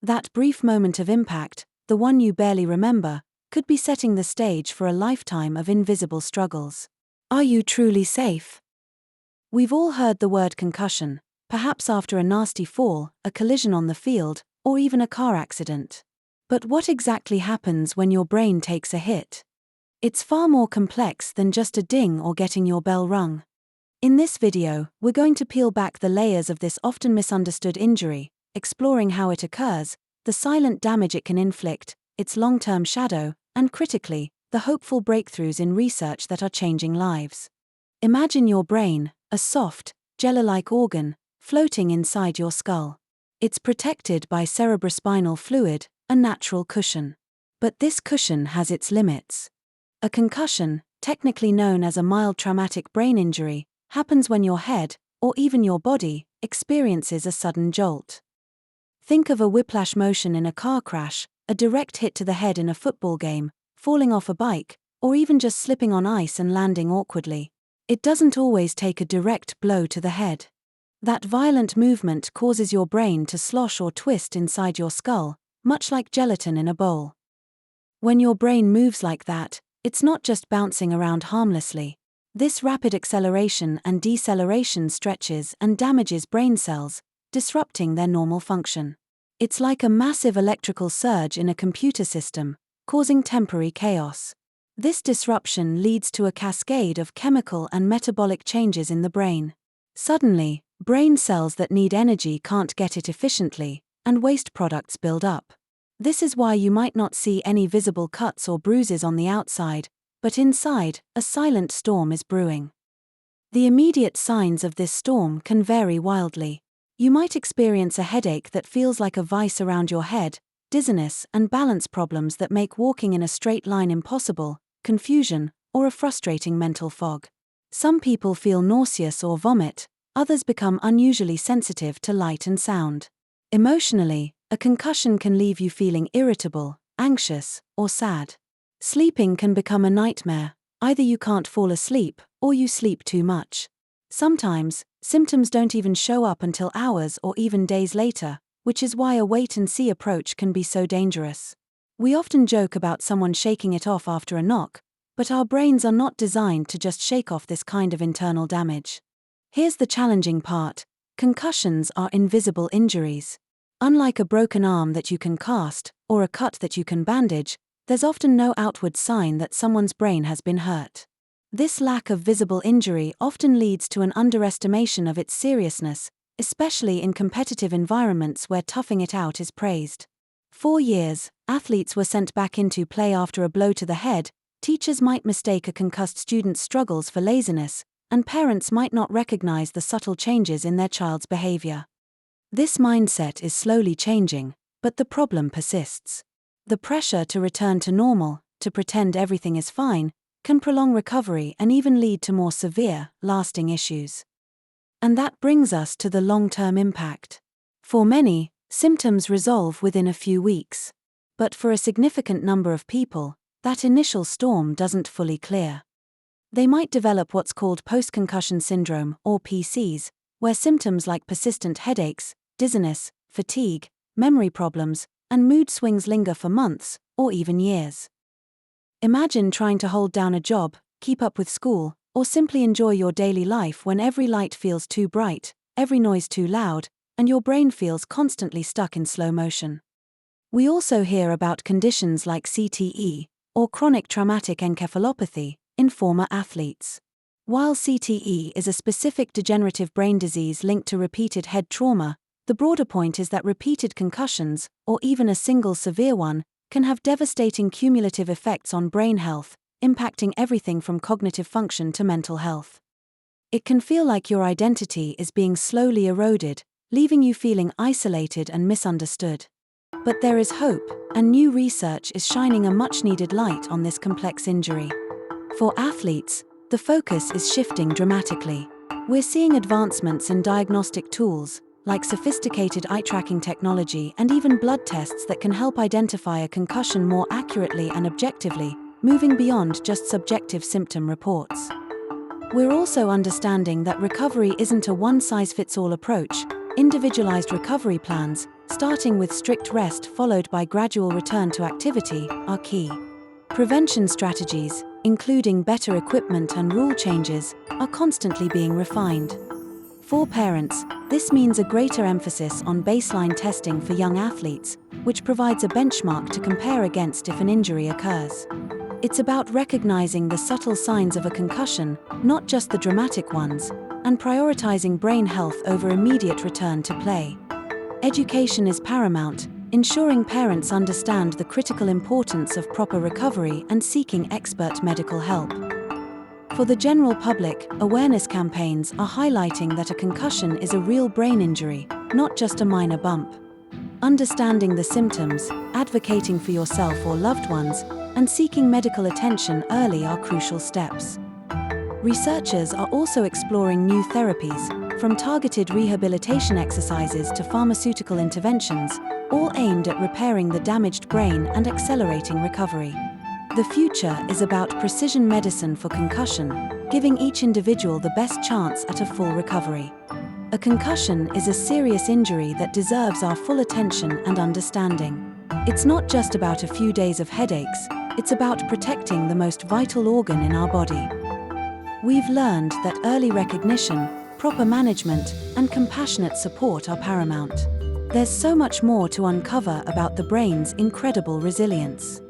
That brief moment of impact, the one you barely remember, could be setting the stage for a lifetime of invisible struggles. Are you truly safe? We've all heard the word concussion, perhaps after a nasty fall, a collision on the field, or even a car accident. But what exactly happens when your brain takes a hit? It's far more complex than just a ding or getting your bell rung. In this video, we're going to peel back the layers of this often misunderstood injury, exploring how it occurs, the silent damage it can inflict, its long-term shadow, and critically, the hopeful breakthroughs in research that are changing lives. Imagine your brain, a soft, jello-like organ, floating inside your skull. It's protected by cerebrospinal fluid, a natural cushion. But this cushion has its limits. A concussion, technically known as a mild traumatic brain injury, happens when your head, or even your body, experiences a sudden jolt. Think of a whiplash motion in a car crash, a direct hit to the head in a football game, falling off a bike, or even just slipping on ice and landing awkwardly. It doesn't always take a direct blow to the head. That violent movement causes your brain to slosh or twist inside your skull, much like gelatin in a bowl. When your brain moves like that, it's not just bouncing around harmlessly. This rapid acceleration and deceleration stretches and damages brain cells, disrupting their normal function. It's like a massive electrical surge in a computer system, causing temporary chaos. This disruption leads to a cascade of chemical and metabolic changes in the brain. Suddenly, brain cells that need energy can't get it efficiently, and waste products build up. This is why you might not see any visible cuts or bruises on the outside, but inside, a silent storm is brewing. The immediate signs of this storm can vary wildly. You might experience a headache that feels like a vice around your head, dizziness and balance problems that make walking in a straight line impossible, confusion, or a frustrating mental fog. Some people feel nauseous or vomit, others become unusually sensitive to light and sound. Emotionally, a concussion can leave you feeling irritable, anxious, or sad. Sleeping can become a nightmare, either you can't fall asleep, or you sleep too much. Sometimes, symptoms don't even show up until hours or even days later, which is why a wait-and-see approach can be so dangerous. We often joke about someone shaking it off after a knock, but our brains are not designed to just shake off this kind of internal damage. Here's the challenging part: concussions are invisible injuries. Unlike a broken arm that you can cast, or a cut that you can bandage, there's often no outward sign that someone's brain has been hurt. This lack of visible injury often leads to an underestimation of its seriousness, especially in competitive environments where toughing it out is praised. For years, athletes were sent back into play after a blow to the head, teachers might mistake a concussed student's struggles for laziness, and parents might not recognize the subtle changes in their child's behavior. This mindset is slowly changing, but the problem persists. The pressure to return to normal, to pretend everything is fine, can prolong recovery and even lead to more severe, lasting issues. And that brings us to the long-term impact. For many, symptoms resolve within a few weeks. But for a significant number of people, that initial storm doesn't fully clear. They might develop what's called post-concussion syndrome, or PCs, where symptoms like persistent headaches, dizziness, fatigue, memory problems, and mood swings linger for months, or even years. Imagine trying to hold down a job, keep up with school, or simply enjoy your daily life when every light feels too bright, every noise too loud, and your brain feels constantly stuck in slow motion. We also hear about conditions like CTE, or chronic traumatic encephalopathy, in former athletes. While CTE is a specific degenerative brain disease linked to repeated head trauma, the broader point is that repeated concussions, or even a single severe one, can have devastating cumulative effects on brain health, impacting everything from cognitive function to mental health. It can feel like your identity is being slowly eroded, leaving you feeling isolated and misunderstood. But there is hope, and new research is shining a much-needed light on this complex injury. For athletes, the focus is shifting dramatically. We're seeing advancements in diagnostic tools, like sophisticated eye-tracking technology and even blood tests that can help identify a concussion more accurately and objectively, moving beyond just subjective symptom reports. We're also understanding that recovery isn't a one-size-fits-all approach, Individualized recovery plans, starting with strict rest followed by gradual return to activity, are key. Prevention strategies, including better equipment and rule changes, are constantly being refined. For parents, this means a greater emphasis on baseline testing for young athletes, which provides a benchmark to compare against if an injury occurs. It's about recognizing the subtle signs of a concussion, not just the dramatic ones, and prioritizing brain health over immediate return to play. Education is paramount, ensuring parents understand the critical importance of proper recovery and seeking expert medical help. For the general public, awareness campaigns are highlighting that a concussion is a real brain injury, not just a minor bump. Understanding the symptoms, advocating for yourself or loved ones, and seeking medical attention early are crucial steps. Researchers are also exploring new therapies, from targeted rehabilitation exercises to pharmaceutical interventions, all aimed at repairing the damaged brain and accelerating recovery. The future is about precision medicine for concussion, giving each individual the best chance at a full recovery. A concussion is a serious injury that deserves our full attention and understanding. It's not just about a few days of headaches, it's about protecting the most vital organ in our body. We've learned that early recognition, proper management, and compassionate support are paramount. There's so much more to uncover about the brain's incredible resilience.